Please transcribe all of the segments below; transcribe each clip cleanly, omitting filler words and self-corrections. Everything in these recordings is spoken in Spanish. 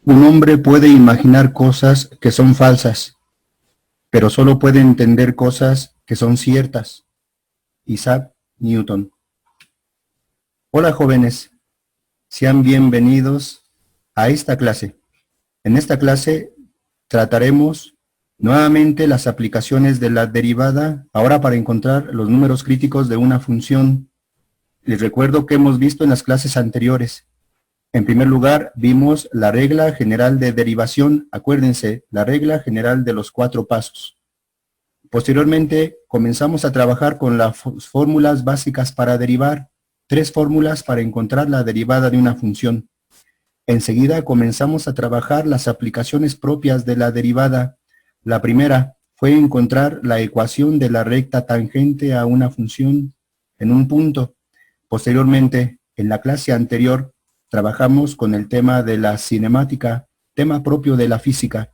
Un hombre puede imaginar cosas que son falsas, pero solo puede entender cosas que son ciertas. Isaac Newton. Hola jóvenes, sean bienvenidos a esta clase. En esta clase trataremos nuevamente las aplicaciones de la derivada, ahora para encontrar los números críticos de una función. Les recuerdo que hemos visto en las clases anteriores. En primer lugar, vimos la regla general de derivación. Acuérdense, la regla general de los 4 pasos. Posteriormente, comenzamos a trabajar con las fórmulas básicas para derivar. 3 fórmulas para encontrar la derivada de una función. Enseguida comenzamos a trabajar las aplicaciones propias de la derivada. La primera fue encontrar la ecuación de la recta tangente a una función en un punto. Posteriormente, en la clase anterior, trabajamos con el tema de la cinemática, tema propio de la física.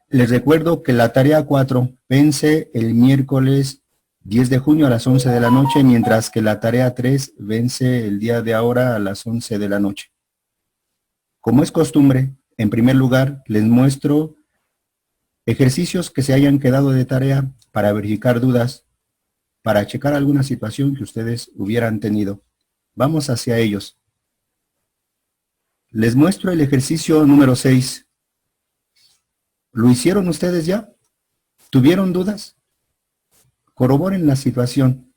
Les recuerdo que la tarea 4 vence el miércoles 10 de junio a las 11 de la noche, mientras que la tarea 3 vence el día de ahora a las 11 de la noche. Como es costumbre, en primer lugar, les muestro ejercicios que se hayan quedado de tarea para verificar dudas, para checar alguna situación que ustedes hubieran tenido. Vamos hacia ellos. Les muestro el ejercicio número 6. ¿Lo hicieron ustedes ya? ¿Tuvieron dudas? Corroboren la situación.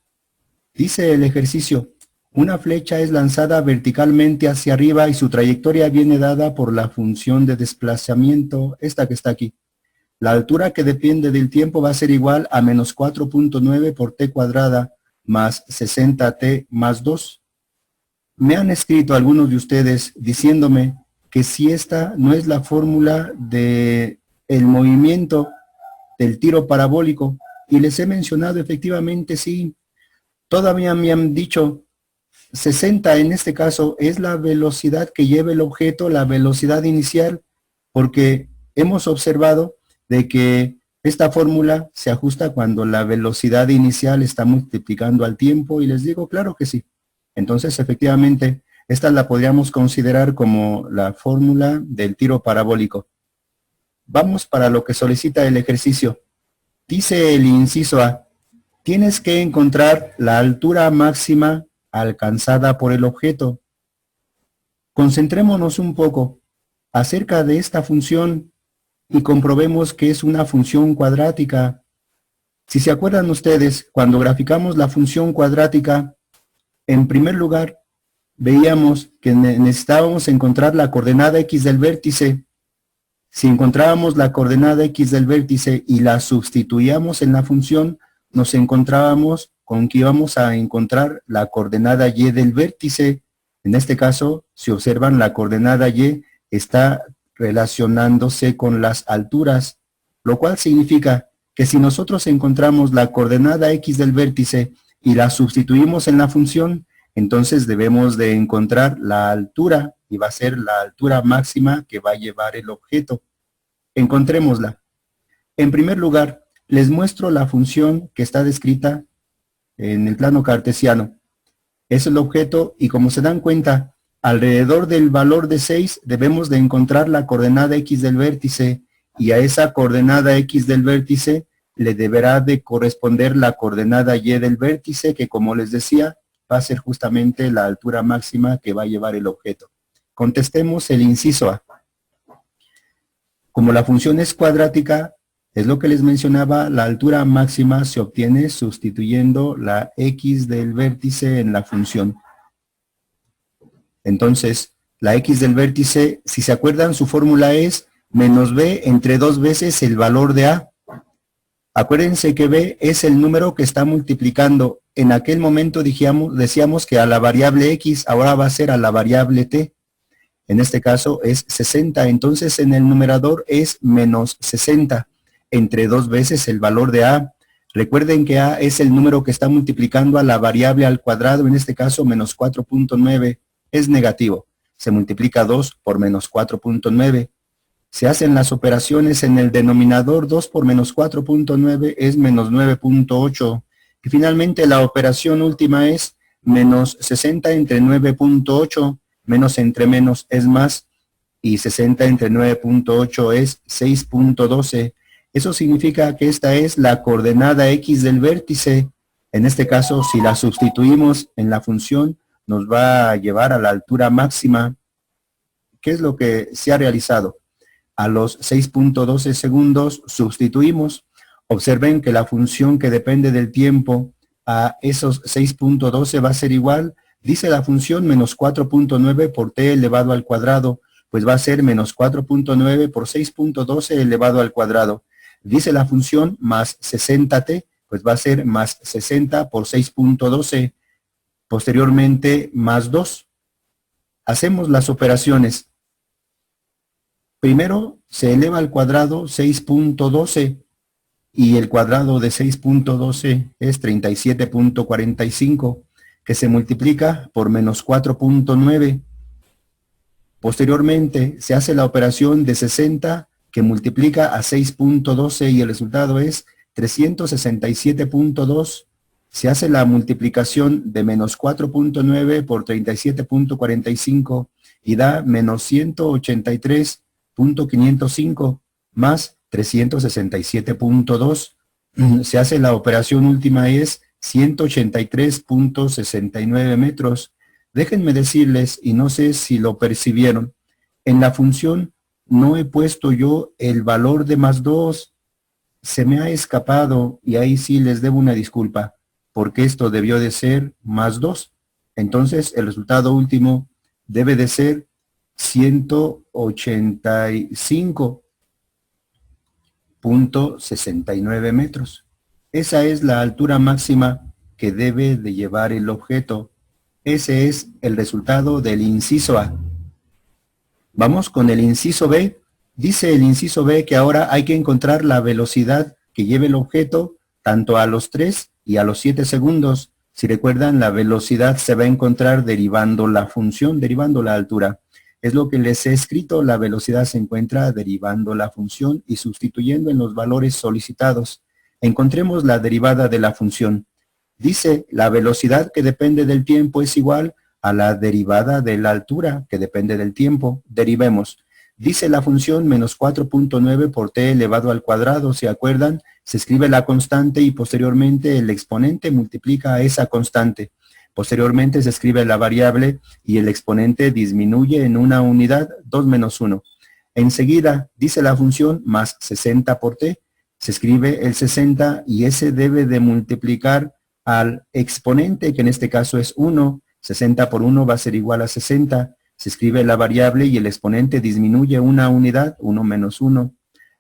Dice el ejercicio: una flecha es lanzada verticalmente hacia arriba y su trayectoria viene dada por la función de desplazamiento, esta que está aquí. La altura que depende del tiempo va a ser igual a menos 4.9 por t cuadrada más 60t más 2. Me han escrito algunos de ustedes diciéndome que si esta no es la fórmula de el movimiento del tiro parabólico, y les he mencionado efectivamente sí. Todavía me han dicho 60 en este caso es la velocidad que lleva el objeto, la velocidad inicial, porque hemos observado de que esta fórmula se ajusta cuando la velocidad inicial está multiplicando al tiempo, y les digo claro que sí. Entonces, efectivamente, esta la podríamos considerar como la fórmula del tiro parabólico. Vamos para lo que solicita el ejercicio. Dice el inciso A: tienes que encontrar la altura máxima alcanzada por el objeto. Concentrémonos un poco acerca de esta función y comprobemos que es una función cuadrática. Si se acuerdan ustedes, cuando graficamos la función cuadrática, en primer lugar, veíamos que necesitábamos encontrar la coordenada x del vértice. Si encontrábamos la coordenada x del vértice y la sustituíamos en la función, nos encontrábamos con que íbamos a encontrar la coordenada y del vértice. En este caso, si observan, la coordenada y está relacionándose con las alturas, lo cual significa que si nosotros encontramos la coordenada x del vértice y la sustituimos en la función, entonces debemos de encontrar la altura, y va a ser la altura máxima que va a llevar el objeto. Encontrémosla. En primer lugar, les muestro la función que está descrita en el plano cartesiano. Es el objeto, y como se dan cuenta, alrededor del valor de 6 debemos de encontrar la coordenada x del vértice, y a esa coordenada x del vértice le deberá de corresponder la coordenada y del vértice, que como les decía, va a ser justamente la altura máxima que va a llevar el objeto. Contestemos el inciso A. Como la función es cuadrática, es lo que les mencionaba, la altura máxima se obtiene sustituyendo la x del vértice en la función. Entonces, la x del vértice, si se acuerdan, su fórmula es menos b entre 2 veces el valor de a. Acuérdense que b es el número que está multiplicando. En aquel momento decíamos que a la variable x, ahora va a ser a la variable t. En este caso es 60, entonces en el numerador es menos 60, entre 2 veces el valor de a. Recuerden que a es el número que está multiplicando a la variable al cuadrado, en este caso menos 4.9, es negativo. Se multiplica 2 por menos 4.9. Se hacen las operaciones en el denominador, 2 por menos 4.9 es menos 9.8. Y finalmente la operación última es menos 60 entre 9.8, menos entre menos es más, y 60 entre 9.8 es 6.12. Eso significa que esta es la coordenada X del vértice. En este caso, si la sustituimos en la función, nos va a llevar a la altura máxima. ¿Qué es lo que se ha realizado? A los 6.12 segundos sustituimos. Observen que la función que depende del tiempo a esos 6.12 va a ser igual. Dice la función menos 4.9 por t elevado al cuadrado, pues va a ser menos 4.9 por 6.12 elevado al cuadrado. Dice la función más 60t, pues va a ser más 60 por 6.12, posteriormente más 2. Hacemos las operaciones. Primero se eleva al cuadrado 6.12 y el cuadrado de 6.12 es 37.45, que se multiplica por menos 4.9. Posteriormente se hace la operación de 60 que multiplica a 6.12 y el resultado es 367.2. Se hace la multiplicación de menos 4.9 por 37.45 y da menos 183.505 más 367.2. Se hace la operación última es 183.69 metros. Déjenme decirles, y no sé si lo percibieron, en la función no he puesto yo el valor de más 2. Se me ha escapado y ahí sí les debo una disculpa, porque esto debió de ser más 2. Entonces el resultado último debe de ser 185.69 metros. Esa es la altura máxima que debe de llevar el objeto. Ese es el resultado del inciso A. Vamos con el inciso B. Dice el inciso B que ahora hay que encontrar la velocidad que lleve el objeto tanto a los 3 y a los 7 segundos. Si recuerdan, la velocidad se va a encontrar derivando la función, derivando la altura. Es lo que les he escrito, la velocidad se encuentra derivando la función y sustituyendo en los valores solicitados. Encontremos la derivada de la función. Dice, la velocidad que depende del tiempo es igual a la derivada de la altura que depende del tiempo. Derivemos. Dice la función menos 4.9 por t elevado al cuadrado. ¿Se acuerdan? Se escribe la constante y posteriormente el exponente multiplica a esa constante. Posteriormente se escribe la variable y el exponente disminuye en una unidad, 2 menos 1. Enseguida dice la función más 60 por t. Se escribe el 60 y ese debe de multiplicar al exponente, que en este caso es 1, 60 por 1 va a ser igual a 60, se escribe la variable y el exponente disminuye una unidad, 1 menos 1.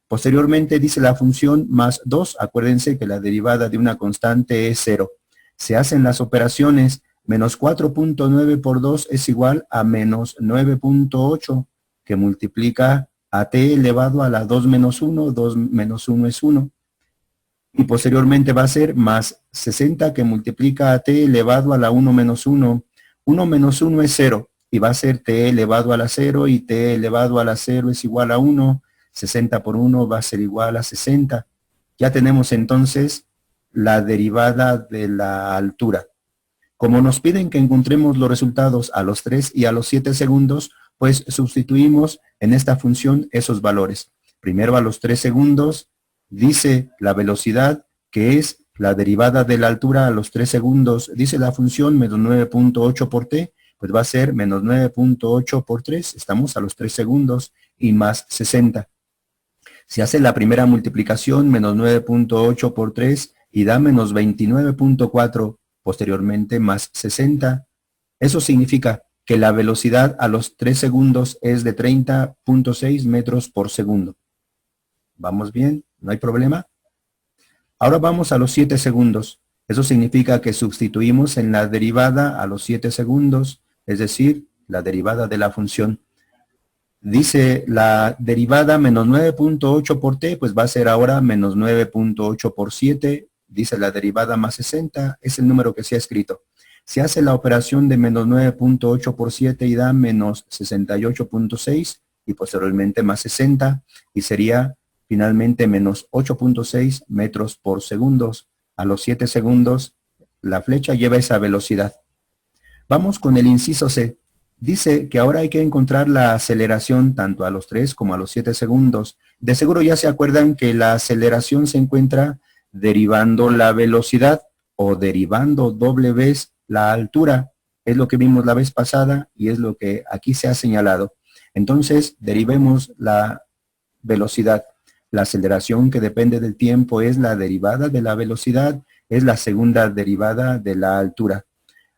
Posteriormente dice la función más 2, acuérdense que la derivada de una constante es 0. Se hacen las operaciones, menos 4.9 por 2 es igual a menos 9.8, que multiplica a t elevado a la 2 menos 1, 2 menos 1 es 1. Y posteriormente va a ser más 60 que multiplica a t elevado a la 1 menos 1. 1 menos 1 es 0 y va a ser t elevado a la 0 y t elevado a la 0 es igual a 1. 60 por 1 va a ser igual a 60. Ya tenemos entonces la derivada de la altura. Como nos piden que encontremos los resultados a los 3 y a los 7 segundos, pues sustituimos en esta función esos valores. Primero a los 3 segundos, dice la velocidad, que es la derivada de la altura a los 3 segundos. Dice la función menos 9.8 por t, pues va a ser menos 9.8 por 3. Estamos a los 3 segundos y más 60. Se hace la primera multiplicación, menos 9.8 por 3, y da menos 29.4. Posteriormente más 60. Eso significa que la velocidad a los 3 segundos es de 30.6 metros por segundo. ¿Vamos bien? ¿No hay problema? Ahora vamos a los 7 segundos. Eso significa que sustituimos en la derivada a los 7 segundos, es decir, la derivada de la función. Dice la derivada menos 9.8 por t, pues va a ser ahora menos 9.8 por 7. Dice la derivada más 60, es el número que se ha escrito. Se hace la operación de menos 9.8 por 7 y da menos 68.6 y posteriormente más 60 y sería finalmente menos 8.6 metros por segundos. A los 7 segundos la flecha lleva esa velocidad. Vamos con el inciso C. Dice que ahora hay que encontrar la aceleración tanto a los 3 como a los 7 segundos. De seguro ya se acuerdan que la aceleración se encuentra derivando la velocidad o derivando doble vez la altura. Es lo que vimos la vez pasada y es lo que aquí se ha señalado. Entonces, derivemos la velocidad. La aceleración que depende del tiempo es la derivada de la velocidad, es la segunda derivada de la altura.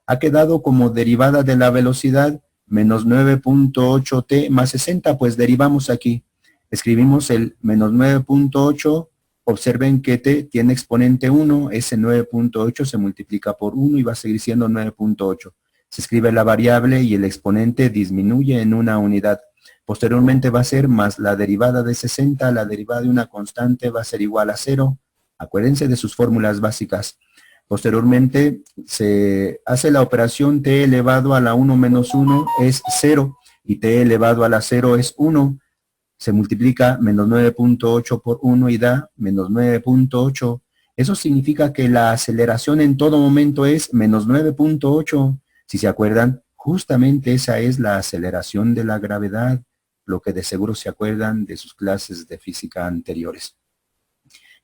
Ha quedado como derivada de la velocidad menos 9.8t más 60, pues derivamos aquí. Escribimos el menos 9.8, observen que t tiene exponente 1, ese 9.8 se multiplica por 1 y va a seguir siendo 9.8. Se escribe la variable y el exponente disminuye en una unidad. Posteriormente va a ser más la derivada de 60, la derivada de una constante va a ser igual a 0. Acuérdense de sus fórmulas básicas. Posteriormente se hace la operación t elevado a la 1 menos 1 es 0 y t elevado a la 0 es 1. Se multiplica menos 9.8 por 1 y da menos 9.8. Eso significa que la aceleración en todo momento es menos 9.8. Si se acuerdan, justamente esa es la aceleración de la gravedad, lo que de seguro se acuerdan de sus clases de física anteriores.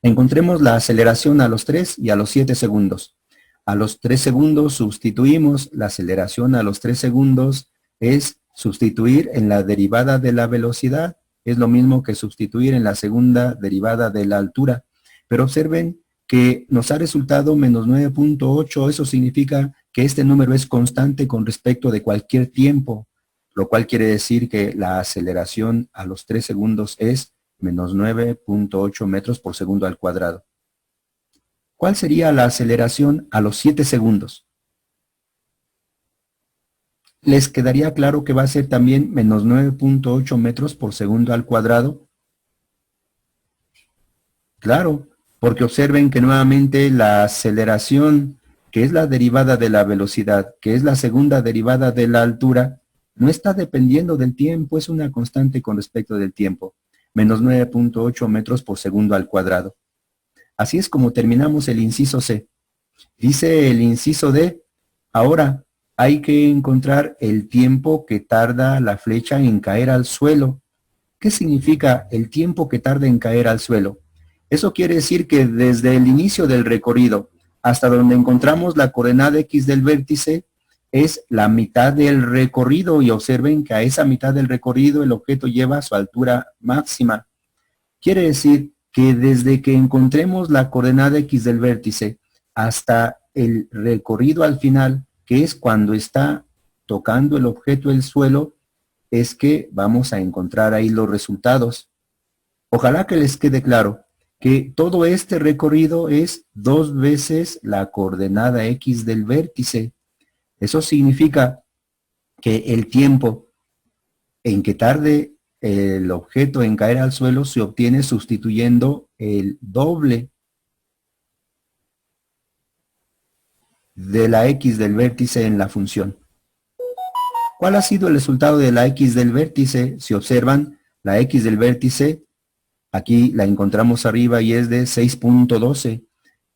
Encontremos la aceleración a los 3 y a los 7 segundos. A los 3 segundos sustituimos la aceleración a los 3 segundos es sustituir en la derivada de la velocidad. Es lo mismo que sustituir en la segunda derivada de la altura. Pero observen que nos ha resultado menos 9.8. Eso significa que este número es constante con respecto de cualquier tiempo, lo cual quiere decir que la aceleración a los 3 segundos es menos 9.8 metros por segundo al cuadrado. ¿Cuál sería la aceleración a los 7 segundos? ¿Les quedaría claro que va a ser también menos 9.8 metros por segundo al cuadrado? Claro, porque observen que nuevamente la aceleración, que es la derivada de la velocidad, que es la segunda derivada de la altura, no está dependiendo del tiempo, es una constante con respecto del tiempo. Menos 9.8 metros por segundo al cuadrado. Así es como terminamos el inciso C. Dice el inciso D, ahora hay que encontrar el tiempo que tarda la flecha en caer al suelo. ¿Qué significa el tiempo que tarda en caer al suelo? Eso quiere decir que desde el inicio del recorrido hasta donde encontramos la coordenada X del vértice, es la mitad del recorrido y observen que a esa mitad del recorrido el objeto lleva su altura máxima. Quiere decir que desde que encontremos la coordenada X del vértice hasta el recorrido al final, que es cuando está tocando el objeto el suelo, es que vamos a encontrar ahí los resultados. Ojalá que les quede claro que todo este recorrido es 2 veces la coordenada X del vértice. Eso significa que el tiempo en que tarde el objeto en caer al suelo se obtiene sustituyendo el doble de la X del vértice en la función. ¿Cuál ha sido el resultado de la X del vértice? Si observan, la X del vértice, aquí la encontramos arriba y es de 6.12.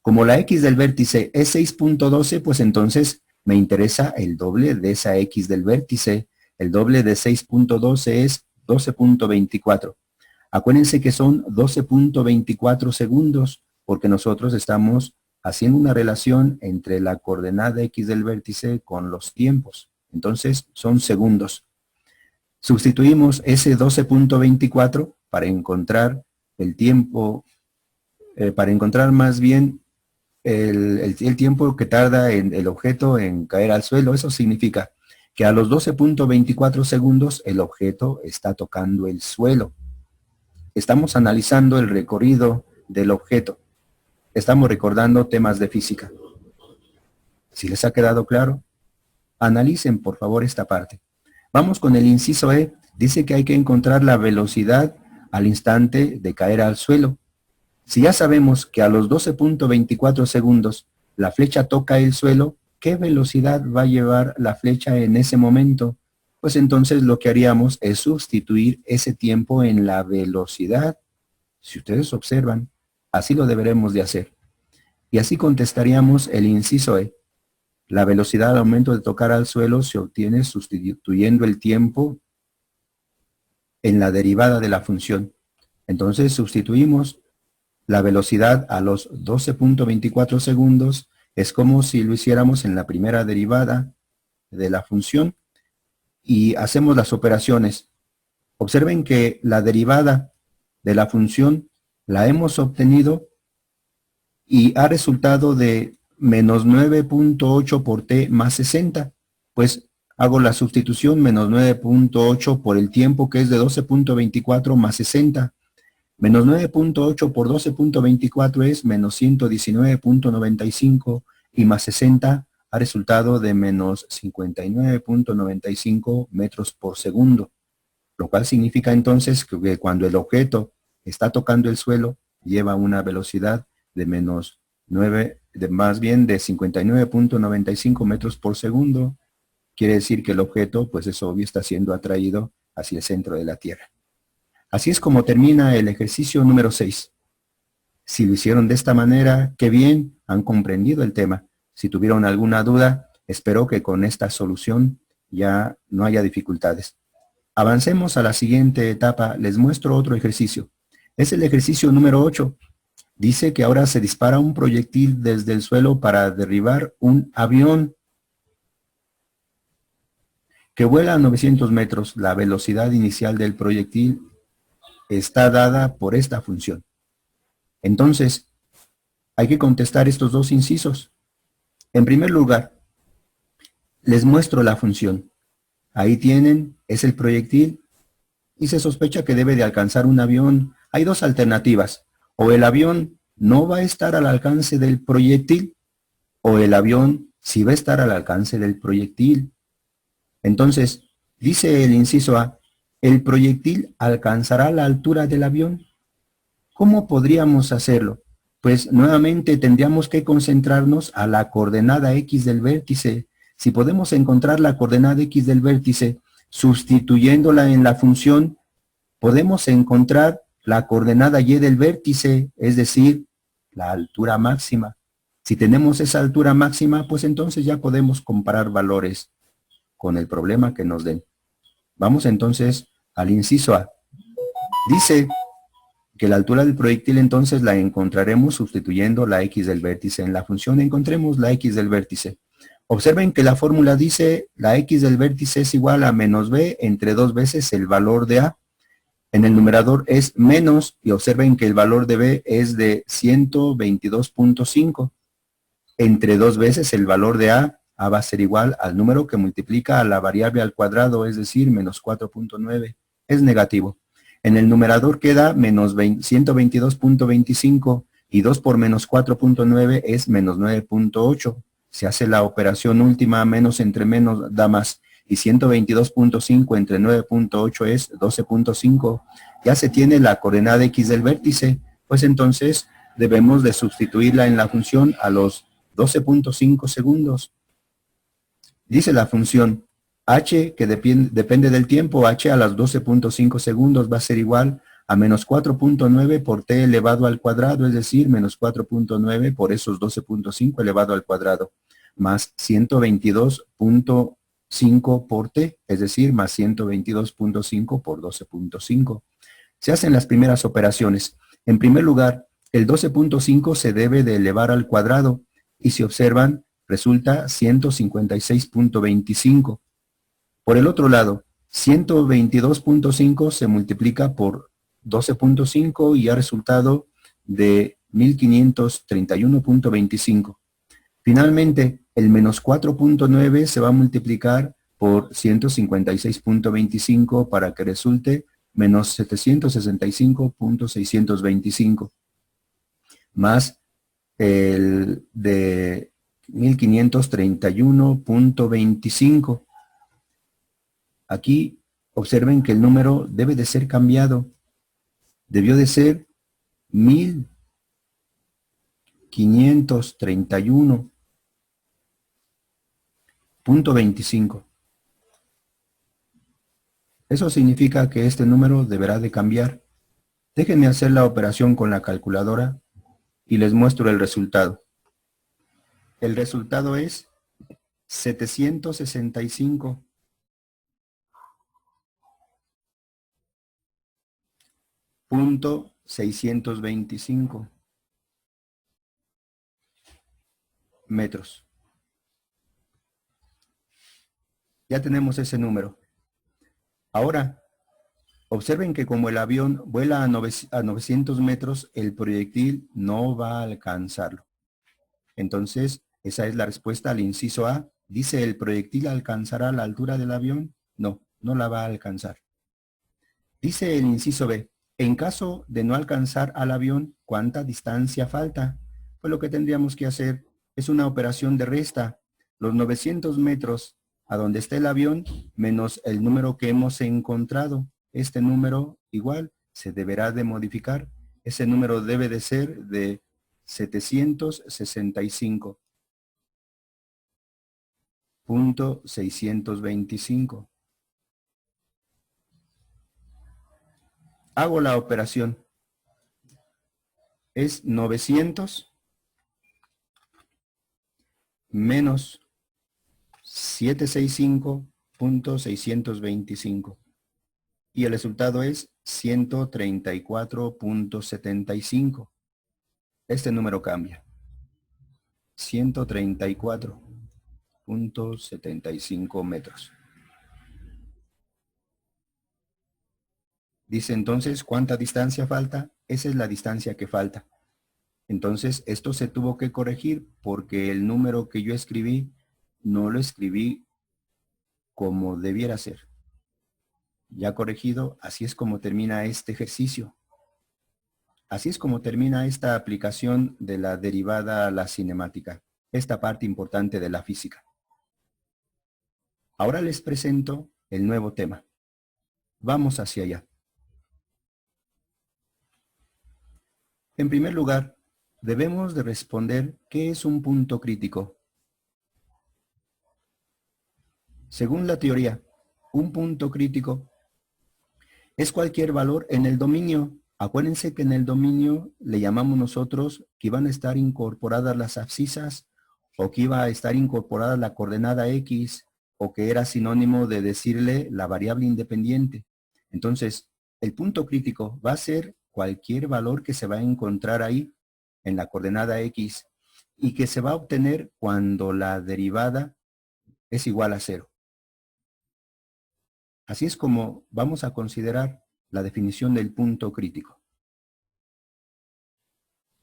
Como la X del vértice es 6.12, pues entonces me interesa el doble de esa X del vértice. El doble de 6.12 es 12.24. Acuérdense que son 12.24 segundos, porque nosotros estamos haciendo una relación entre la coordenada X del vértice con los tiempos. Entonces, son segundos. Sustituimos ese 12.24 para encontrar el tiempo, para encontrar más bien el tiempo que tarda el objeto en caer al suelo. Eso significa que a los 12.24 segundos el objeto está tocando el suelo. Estamos analizando el recorrido del objeto. Estamos recordando temas de física. Si les ha quedado claro, analicen por favor esta parte. Vamos con el inciso E. Dice que hay que encontrar la velocidad al instante de caer al suelo. Si ya sabemos que a los 12.24 segundos la flecha toca el suelo, ¿qué velocidad va a llevar la flecha en ese momento? Pues entonces lo que haríamos es sustituir ese tiempo en la velocidad. Si ustedes observan, así lo deberemos de hacer. Y así contestaríamos el inciso E. La velocidad al momento de tocar al suelo se obtiene sustituyendo el tiempo en la derivada de la función. Entonces sustituimos la velocidad a los 12.24 segundos, es como si lo hiciéramos en la primera derivada de la función y hacemos las operaciones. Observen que la derivada de la función la hemos obtenido y ha resultado de menos 9.8 por t más 60. Pues hago la sustitución menos 9.8 por el tiempo que es de 12.24 más 60. Menos 9.8 por 12.24 es menos 119.95 y más 60 ha resultado de menos 59.95 metros por segundo. Lo cual significa entonces que cuando el objeto está tocando el suelo, lleva una velocidad de menos 9, más bien de 59.95 metros por segundo. Quiere decir que el objeto, pues es obvio, está siendo atraído hacia el centro de la Tierra. Así es como termina el ejercicio número 6. Si lo hicieron de esta manera, qué bien, han comprendido el tema. Si tuvieron alguna duda, espero que con esta solución ya no haya dificultades. Avancemos a la siguiente etapa. Les muestro otro ejercicio. Es el ejercicio número 8. Dice que ahora se dispara un proyectil desde el suelo para derribar un avión que vuela a 900 metros. La velocidad inicial del proyectil está dada por esta función. Entonces, hay que contestar estos dos incisos. En primer lugar, les muestro la función. Ahí tienen, es el proyectil y se sospecha que debe de alcanzar un avión. Hay dos alternativas. O el avión no va a estar al alcance del proyectil, o el avión sí va a estar al alcance del proyectil. Entonces, dice el inciso A, ¿el proyectil alcanzará la altura del avión? ¿Cómo podríamos hacerlo? Pues nuevamente tendríamos que concentrarnos a la coordenada X del vértice. Si podemos encontrar la coordenada X del vértice, sustituyéndola en la función, podemos encontrar la coordenada Y del vértice, es decir, la altura máxima. Si tenemos esa altura máxima, pues entonces ya podemos comparar valores con el problema que nos den. Vamos entonces al inciso A. Dice que la altura del proyectil entonces la encontraremos sustituyendo la X del vértice. En la función encontremos la X del vértice. Observen que la fórmula dice la X del vértice es igual a menos B entre 2 veces el valor de A. En el numerador es menos y observen que el valor de B es de 122.5. Entre 2 veces el valor de A va a ser igual al número que multiplica a la variable al cuadrado, es decir, menos 4.9. Es negativo. En el numerador queda menos 122.25 y 2 por menos 4.9 es menos 9.8. Se hace la operación última, menos entre menos da más. Y 122.5 entre 9.8 es 12.5. Ya se tiene la coordenada X del vértice, pues entonces debemos de sustituirla en la función a los 12.5 segundos. Dice la función h, que depende del tiempo, h a las 12.5 segundos va a ser igual a menos 4.9 por t elevado al cuadrado, es decir, menos 4.9 por esos 12.5 elevado al cuadrado, más 122.5 por t, es decir, más 122.5 por 12.5. Se hacen las primeras operaciones. En primer lugar, el 12.5 se debe de elevar al cuadrado y si observan, resulta 156.25. Por el otro lado, 122.5 se multiplica por 12.5 y ha resultado de 1531.25. Finalmente, el menos 4.9 se va a multiplicar por 156.25 para que resulte menos 765.625, más el de 1531.25. Aquí observen que el número debe de ser cambiado. Debió de ser 1531.25. Eso significa que este número deberá de cambiar. Déjenme hacer la operación con la calculadora y les muestro el resultado. El resultado es 765.625 metros. Ya tenemos ese número. Ahora, observen que como el avión vuela a 900 metros, el proyectil no va a alcanzarlo. Entonces, esa es la respuesta al inciso A. ¿Dice el proyectil alcanzará la altura del avión? No, no la va a alcanzar. Dice el inciso B. En caso de no alcanzar al avión, ¿cuánta distancia falta? Pues lo que tendríamos que hacer es una operación de resta. Los 900 metros a donde está el avión menos el número que hemos encontrado. Este número igual se deberá de modificar. Ese número debe de ser de 765.625. Hago la operación. Es 900 menos 765.625. Y el resultado es 134.75. Este número cambia. 134.75 metros. Dice entonces, ¿cuánta distancia falta? Esa es la distancia que falta. Entonces, esto se tuvo que corregir porque el número que yo escribí, no lo escribí como debiera ser. Ya corregido, así es como termina este ejercicio. Así es como termina esta aplicación de la derivada a la cinemática, esta parte importante de la física. Ahora les presento el nuevo tema. Vamos hacia allá. En primer lugar, debemos de responder ¿qué es un punto crítico? Según la teoría, un punto crítico es cualquier valor en el dominio. Acuérdense que en el dominio le llamamos nosotros que iban a estar incorporadas las abscisas o que iba a estar incorporada la coordenada X o que era sinónimo de decirle la variable independiente. Entonces, el punto crítico va a ser cualquier valor que se va a encontrar ahí en la coordenada X y que se va a obtener cuando la derivada es igual a 0. Así es como vamos a considerar la definición del punto crítico.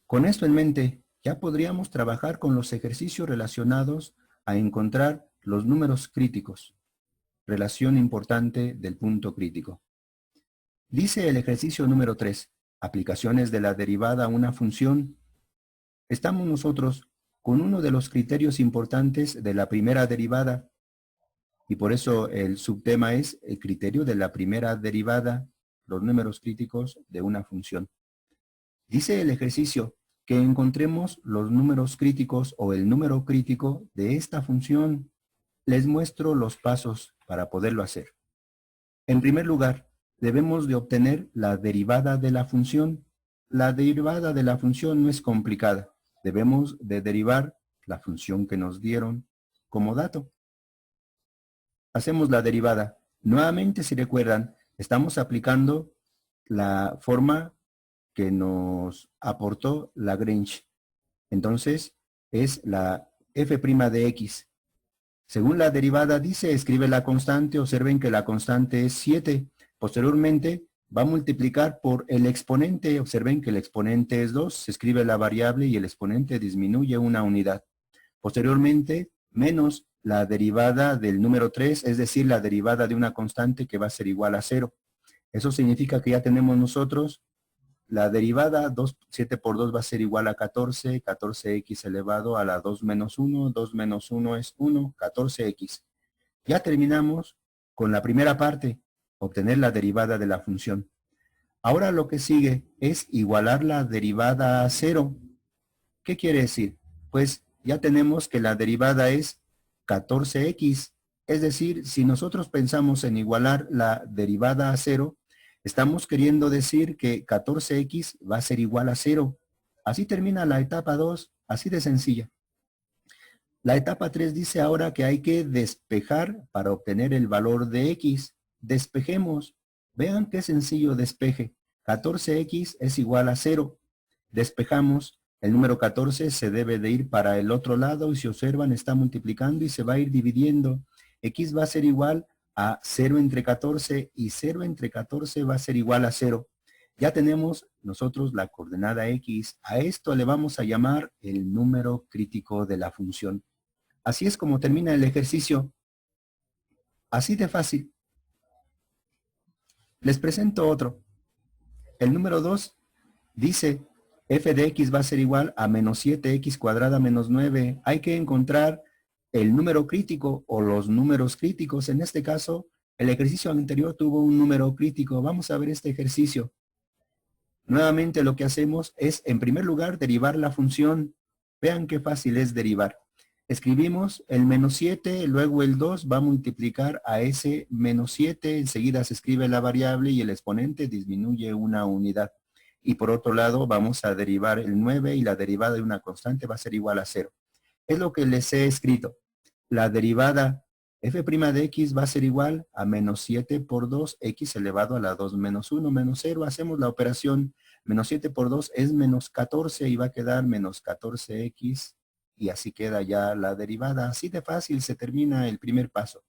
Con esto en mente, ya podríamos trabajar con los ejercicios relacionados a encontrar los números críticos, relación importante del punto crítico. Dice el ejercicio número 3, aplicaciones de la derivada a una función. Estamos nosotros con uno de los criterios importantes de la primera derivada, y por eso el subtema es el criterio de la primera derivada, los números críticos de una función. Dice el ejercicio que encontremos los números críticos o el número crítico de esta función. Les muestro los pasos para poderlo hacer. En primer lugar, debemos de obtener la derivada de la función. La derivada de la función no es complicada. Debemos de derivar la función que nos dieron como dato. Hacemos la derivada. Nuevamente, si recuerdan, estamos aplicando la forma que nos aportó Lagrange. Entonces, es la f' de x. Según la derivada dice, escribe la constante. Observen que la constante es 7. Posteriormente, va a multiplicar por el exponente. Observen que el exponente es 2. Se escribe la variable y el exponente disminuye una unidad. Posteriormente, menos la derivada del número 3, es decir, la derivada de una constante que va a ser igual a 0. Eso significa que ya tenemos nosotros la derivada, 7 por 2 va a ser igual a 14, 14x elevado a la 2 menos 1, 2 menos 1 es 1, 14x. Ya terminamos con la primera parte, obtener la derivada de la función. Ahora lo que sigue es igualar la derivada a 0. ¿Qué quiere decir? Pues ya tenemos que la derivada es 14x. Es decir, si nosotros pensamos en igualar la derivada a 0, estamos queriendo decir que 14x va a ser igual a 0. Así termina la etapa 2, así de sencilla. La etapa 3 dice ahora que hay que despejar para obtener el valor de x. Despejemos. Vean qué sencillo despeje. 14x es igual a 0. Despejamos. El número 14 se debe de ir para el otro lado y si observan está multiplicando y se va a ir dividiendo. X va a ser igual a 0 entre 14 y 0 entre 14 va a ser igual a 0. Ya tenemos nosotros la coordenada X. A esto le vamos a llamar el número crítico de la función. Así es como termina el ejercicio. Así de fácil. Les presento otro. El número 2 dice f de x va a ser igual a menos 7x cuadrada menos 9. Hay que encontrar el número crítico o los números críticos. En este caso, el ejercicio anterior tuvo un número crítico. Vamos a ver este ejercicio. Nuevamente lo que hacemos es, en primer lugar, derivar la función. Vean qué fácil es derivar. Escribimos el menos 7, luego el 2 va a multiplicar a ese menos 7, enseguida se escribe la variable y el exponente disminuye una unidad. Y por otro lado vamos a derivar el 9 y la derivada de una constante va a ser igual a 0. Es lo que les he escrito. La derivada f' de x va a ser igual a menos 7 por 2, x elevado a la 2 menos 1 menos 0. Hacemos la operación menos 7 por 2 es menos 14 y va a quedar menos 14x. Y así queda ya la derivada. Así de fácil se termina el primer paso.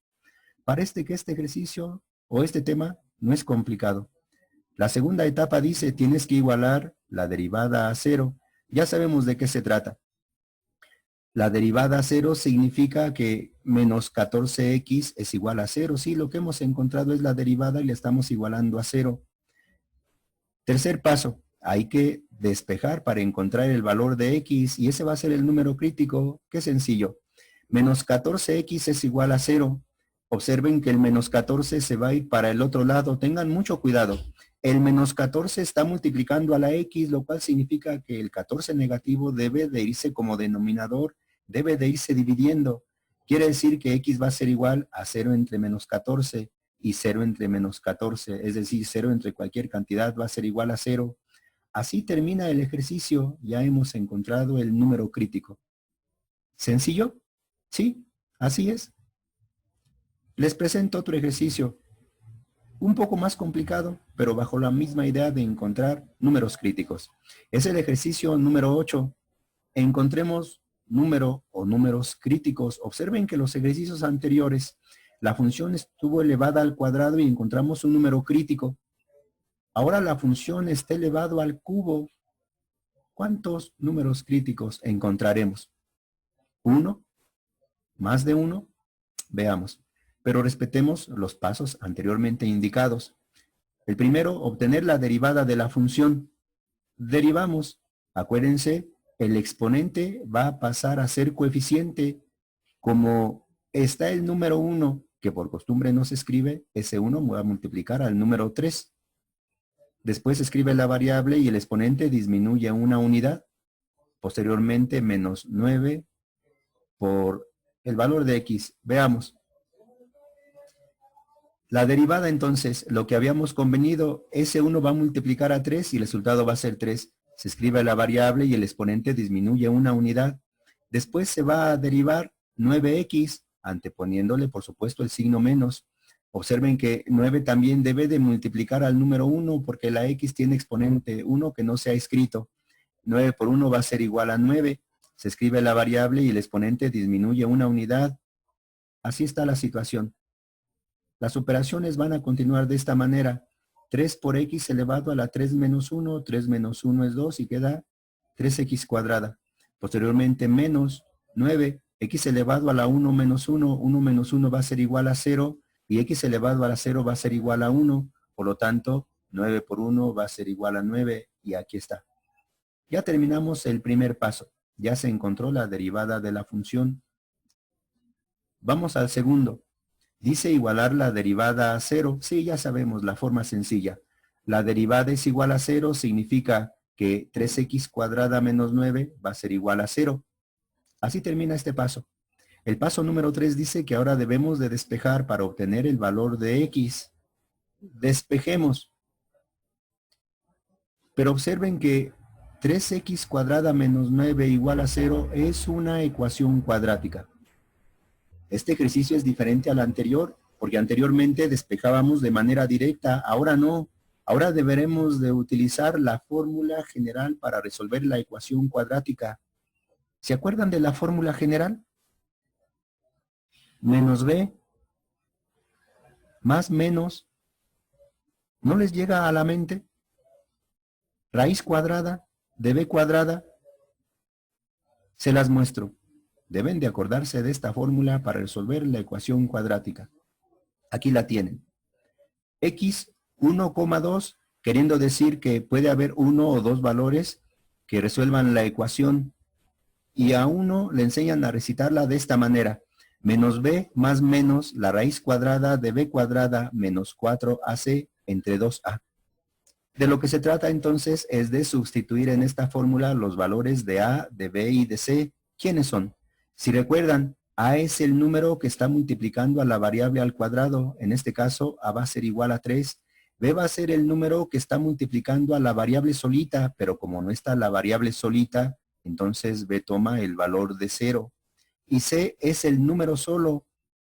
Parece que este ejercicio o este tema no es complicado. La segunda etapa dice tienes que igualar la derivada a 0. Ya sabemos de qué se trata. La derivada a 0 significa que menos 14x es igual a 0. Sí, lo que hemos encontrado es la derivada y le estamos igualando a 0. Tercer paso. Hay que despejar para encontrar el valor de x y ese va a ser el número crítico. Qué sencillo. Menos 14x es igual a 0. Observen que el menos 14 se va a ir para el otro lado. Tengan mucho cuidado. El menos 14 está multiplicando a la x, lo cual significa que el 14 negativo debe de irse como denominador, debe de irse dividiendo. Quiere decir que x va a ser igual a 0 entre menos 14 y 0 entre menos 14. Es decir, 0 entre cualquier cantidad va a ser igual a 0. Así termina el ejercicio, ya hemos encontrado el número crítico. ¿Sencillo? Sí, así es. Les presento otro ejercicio, un poco más complicado, pero bajo la misma idea de encontrar números críticos. Es el ejercicio número 8. Encontremos número o números críticos. Observen que los ejercicios anteriores, la función estuvo elevada al cuadrado y encontramos un número crítico. Ahora la función está elevado al cubo. ¿Cuántos números críticos encontraremos? ¿1? ¿Más de 1? Veamos. Pero respetemos los pasos anteriormente indicados. El primero, obtener la derivada de la función. Derivamos. Acuérdense, el exponente va a pasar a ser coeficiente. Como está el número 1, que por costumbre no se escribe, ese 1 va a multiplicar al número 3. Después se escribe la variable y el exponente disminuye una unidad. Posteriormente, menos 9 por el valor de x. Veamos. La derivada entonces, lo que habíamos convenido, ese 1 va a multiplicar a 3 y el resultado va a ser 3. Se escribe la variable y el exponente disminuye una unidad. Después se va a derivar 9x, anteponiéndole por supuesto el signo menos. Observen que 9 también debe de multiplicar al número 1 porque la x tiene exponente 1 que no se ha escrito. 9 por 1 va a ser igual a 9. Se escribe la variable y el exponente disminuye una unidad. Así está la situación. Las operaciones van a continuar de esta manera. 3 por x elevado a la 3 menos 1. 3 menos 1 es 2 y queda 3x cuadrada. Posteriormente menos 9. X elevado a la 1 menos 1. 1 menos 1 va a ser igual a 0. Y x elevado a la 0 va a ser igual a 1. Por lo tanto, 9 por 1 va a ser igual a 9. Y aquí está. Ya terminamos el primer paso. Ya se encontró la derivada de la función. Vamos al segundo. Dice igualar la derivada a 0. Sí, ya sabemos la forma sencilla. La derivada es igual a 0 significa que 3x cuadrada menos 9 va a ser igual a 0. Así termina este paso. El paso número 3 dice que ahora debemos de despejar para obtener el valor de x. Despejemos. Pero observen que 3x cuadrada menos 9 igual a 0 es una ecuación cuadrática. Este ejercicio es diferente al anterior, porque anteriormente despejábamos de manera directa, ahora no. Ahora deberemos de utilizar la fórmula general para resolver la ecuación cuadrática. ¿Se acuerdan de la fórmula general? Menos b más menos, ¿no les llega a la mente? Raíz cuadrada de b cuadrada, se las muestro. Deben de acordarse de esta fórmula para resolver la ecuación cuadrática. Aquí la tienen. X 1,2, queriendo decir que puede haber uno o dos valores que resuelvan la ecuación, y a uno le enseñan a recitarla de esta manera: menos b más menos la raíz cuadrada de b cuadrada menos 4ac entre 2a. De lo que se trata entonces es de sustituir en esta fórmula los valores de a, de b y de c. ¿Quiénes son? Si recuerdan, a es el número que está multiplicando a la variable al cuadrado. En este caso, a va a ser igual a 3. B va a ser el número que está multiplicando a la variable solita, pero como no está la variable solita, entonces B toma el valor de 0. Y C es el número solo,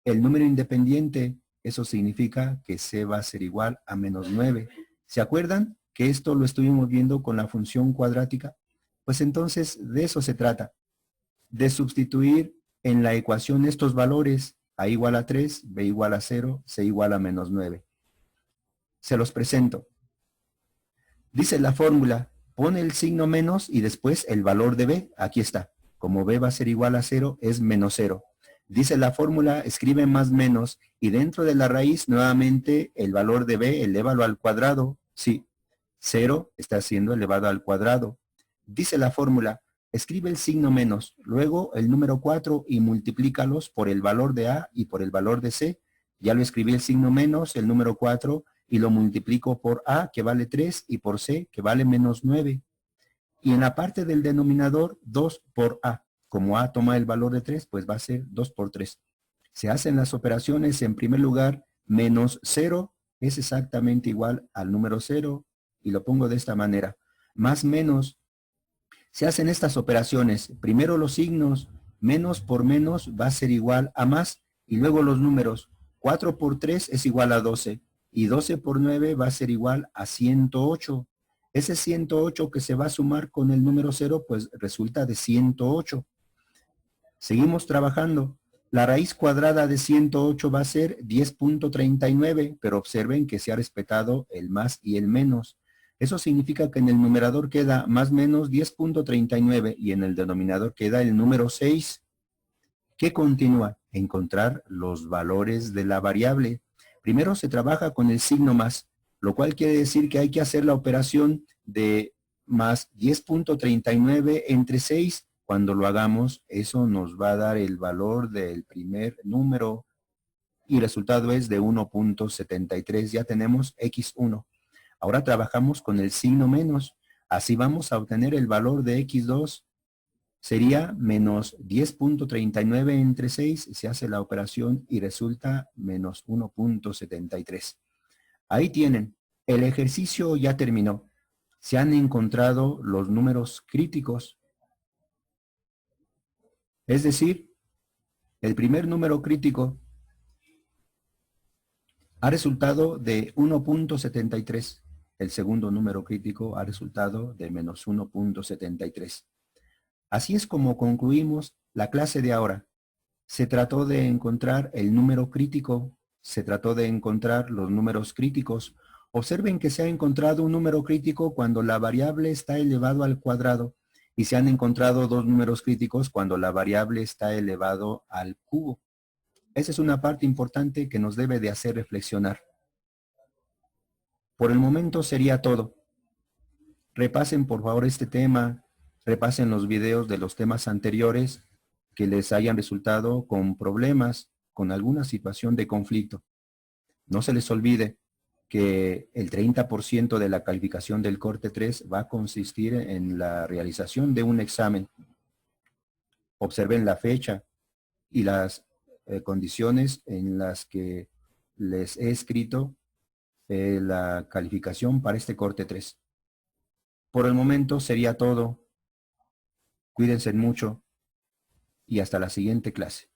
el número independiente. Eso significa que C va a ser igual a menos 9. ¿Se acuerdan que esto lo estuvimos viendo con la función cuadrática? Pues entonces de eso se trata, de sustituir en la ecuación estos valores: a igual a 3, b igual a 0, c igual a menos 9. Se los presento. Dice la fórmula, pone el signo menos y después el valor de b. Aquí está. Como b va a ser igual a 0, es menos 0. Dice la fórmula, escribe más menos, y dentro de la raíz nuevamente el valor de b, elévalo al cuadrado. Sí, 0 está siendo elevado al cuadrado. Dice la fórmula, escribe el signo menos, luego el número 4 y multiplícalos por el valor de a y por el valor de c. Ya lo escribí el signo menos, el número 4, y lo multiplico por a, que vale 3, y por c, que vale menos 9. Y en la parte del denominador, 2 por a. Como a toma el valor de 3, pues va a ser 2 por 3. Se hacen las operaciones. En primer lugar, menos 0 es exactamente igual al número 0, y lo pongo de esta manera. Más menos, se hacen estas operaciones. Primero los signos, menos por menos va a ser igual a más, y luego los números. 4 por 3 es igual a 12, y 12 por 9 va a ser igual a 108. Ese 108 que se va a sumar con el número 0, pues resulta de 108. Seguimos trabajando. La raíz cuadrada de 108 va a ser 10.39, pero observen que se ha respetado el más y el menos. Eso significa que en el numerador queda más menos 10.39 y en el denominador queda el número 6. ¿Qué continúa? Encontrar los valores de la variable. Primero se trabaja con el signo más, lo cual quiere decir que hay que hacer la operación de más 10.39 entre 6. Cuando lo hagamos, eso nos va a dar el valor del primer número y el resultado es de 1.73. Ya tenemos x1. Ahora trabajamos con el signo menos. Así vamos a obtener el valor de x2. Sería menos 10.39 entre 6, se hace la operación y resulta menos 1.73. Ahí tienen, el ejercicio ya terminó. Se han encontrado los números críticos. Es decir, el primer número crítico ha resultado de 1.73. El segundo número crítico ha resultado de menos 1.73. Así es como concluimos la clase de ahora. Se trató de encontrar el número crítico, se trató de encontrar los números críticos. Observen que se ha encontrado un número crítico cuando la variable está elevado al cuadrado y se han encontrado dos números críticos cuando la variable está elevado al cubo. Esa es una parte importante que nos debe de hacer reflexionar. Por el momento sería todo. Repasen por favor este tema, repasen los videos de los temas anteriores que les hayan resultado con problemas, con alguna situación de conflicto. No se les olvide que el 30% de la calificación del corte 3 va a consistir en la realización de un examen. Observen la fecha y las condiciones en las que les he escrito la calificación para este corte 3. Por el momento sería todo. Cuídense mucho y hasta la siguiente clase.